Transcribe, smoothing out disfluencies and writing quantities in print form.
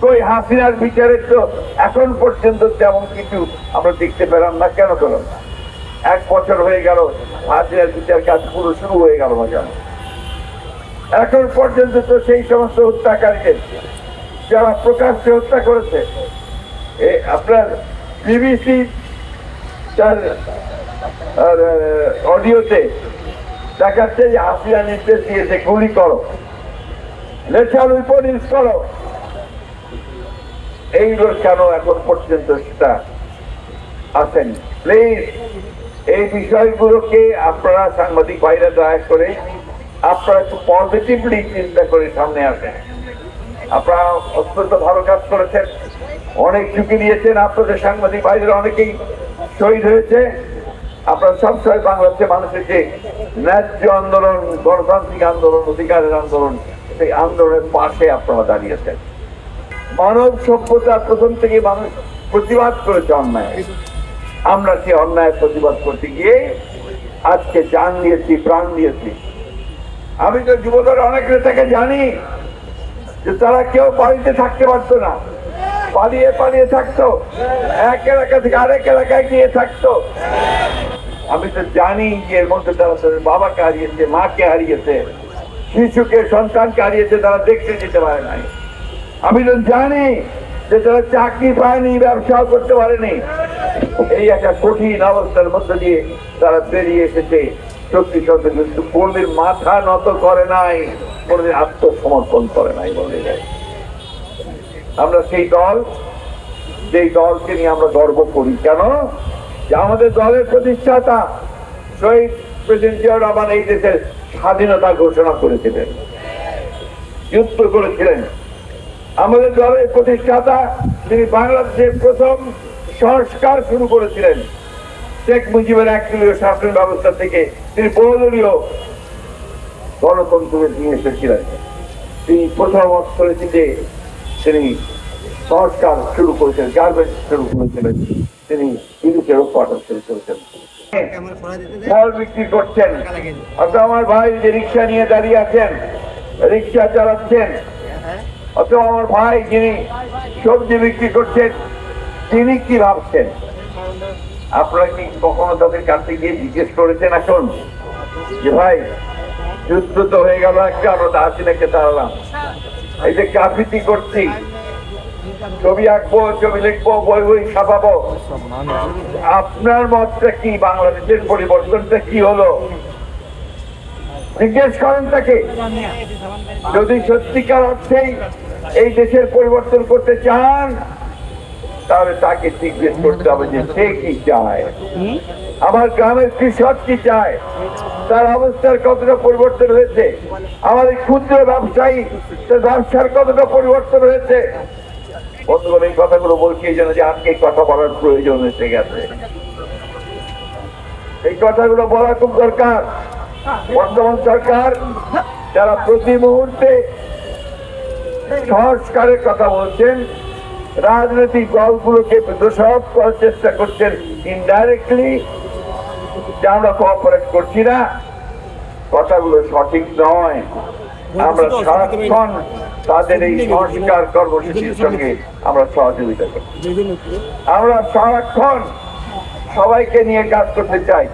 কই হাসিনার বিচারে তো এখন পর্যন্ত তেমন কিছু আমরা দেখতে পেলাম না। কেন পেলাম না? 1 বছর হয়ে গেল, হাসিনার বিচার কাজ পুরো শুরু হয়ে গেল না কেন? এখন পর্যন্ত তো সেই সমস্ত হত্যাকারীদের যারা প্রকাশ্যে হত্যা করেছে, আপনার বিবিসি তার অডিওতে দেখাচ্ছে যে হাসিনা নির্দেশ দিয়েছে গুলি করো, লেটার উইপন ইউজ করো। এইগুলো কেন এখন পর্যন্ত সেটা আসেনি? প্লিজ এই বিষয়গুলোকে আপনারা সাংবাদিক ভাইরা দয়া করে আপনারা একটু পজিটিভলি চিন্তা করে সামনে আসেন। আপনারা অত্যন্ত ভালো কাজ করেছেন, অনেক ঝুঁকি নিয়েছেন, আপনাদের সাংবাদিক ভাইরা অনেকেই শহীদ হয়েছে। আপনারা সবসময় বাংলাদেশের মানুষের যে ন্যায্য আন্দোলন, গণতান্ত্রিক আন্দোলন, অধিকারের আন্দোলন, সেই আন্দোলনের পাশে আপনারা দাঁড়িয়েছেন। মানব সভ্যতার প্রথম থেকে মানুষ প্রতিবাদ করেছে অন্যায়। আমরা সেই অন্যায় প্রতিবাদ করতে গিয়ে আজকে জান দিয়েছি, প্রাণ দিয়েছি। আমি তো যুবদল অনেক নেতাকে জানি যে তারা কেউ বাড়িতে থাকতে পারতো না, পালিয়ে পালিয়ে থাকতো, এক এলাকা থেকে আরেক এলাকায় গিয়ে থাকতো। আমি তো জানি যে এর মধ্যে তারা তাদের বাবাকে হারিয়েছে, মাকে হারিয়েছে, শিশুকে, সন্তানকে হারিয়েছে, তারা দেখতে যেতে পারে নাই। আমি তো জানি যে তারা চাকরি পায়নি, ব্যবসাও করতে পারেনি। এই একটা কঠিন অবস্থার মধ্যে দিয়ে তারা বেরিয়ে এসেছে। সত্যি সত্যি কিন্তু কোনদিন মাথা নত করে নাই, কোনদিন আত্মসমর্পণ করে নাই বলে যায়। আমরা সেই দল, যেই দলকে নিয়ে আমরা গর্ব করি। কেন? যে আমাদের দলের প্রতিষ্ঠাতা শহীদ প্রেসিডেন্ট জিয়াউর রহমান এই দেশের স্বাধীনতা ঘোষণা করেছিলেন, যুদ্ধ করেছিলেন। আমাদের দলের প্রতিষ্ঠাতা তিনি বাংলাদেশের প্রথম সংস্কার শুরু করেছিলেন। শেখ মুজিবের একদলীয় শাসন ব্যবস্থা থেকে তিনি বহুদলীয় গণতন্ত্র নিয়ে এসেছিলেন। তিনি প্রথম অর্থনীতিতে তিনি সংস্কার শুরু করেছিলেন, গার্মেন্টস শুরু করেছিলেন, তিনি বিদেশের উৎপাদন শুরু করেছেন। ফল বিক্রি করছেন, অথবা আমার ভাই যে রিক্সা নিয়ে দাঁড়িয়ে আছেন, রিক্সা চালাচ্ছেন, অথবা আমার ভাই যিনি সবজি বিক্রি করছেন, তিনি কি ভাবছেন? আপনারা কি কখনো তাদের কাছে গিয়ে জিজ্ঞেস করেছেন এখন যে ভাই যুদ্ধ তো হয়ে গেল একটা, আমরা হাসিনাকে তাড়ালাম, এই যে কাফিতি করছি, ছবি আঁকবো, ছবি লিখবো, বই বই ছাপাবো, আপনার মতটা কি? বাংলাদেশের পরিবর্তনটা কি হলো? জিজ্ঞেস করেন তাকে। যদি সত্যিকার অর্থেই এই দেশের পরিবর্তন করতে চান, তাহলে তাকে জিজ্ঞেস করতে হবে যে সে কি চায়, আমার গ্রামের কৃষক কি চায়, তার অবস্থার কতটা পরিবর্তন হয়েছে, আমাদের ক্ষুদ্র ব্যবসায়ী তার ব্যবসার কতটা পরিবর্তন হয়েছে। বন্ধুগণ, এই কথাগুলো বলছি এই জন্য যে আজকে কথা বলার প্রয়োজন এসে গেছে। এই কথাগুলো বলা খুব দরকার। বর্তমান সরকার যারা প্রতি মুহূর্তে সংস্কারের কথা বলছেন, রাজনৈতিক দলগুলোকে দোষারোপ করার চেষ্টা করছেন ইনডাইরেক্টলি, যে আমরা কোঅপারেট করছি না, কথাগুলো সঠিক নয়। আমরা সারাক্ষণ তাদের এই সংস্কার কর্মসূচির সঙ্গে আমরা সহযোগিতা করি। আমরা সারাক্ষণ সবাইকে নিয়ে কাজ করতে চাই।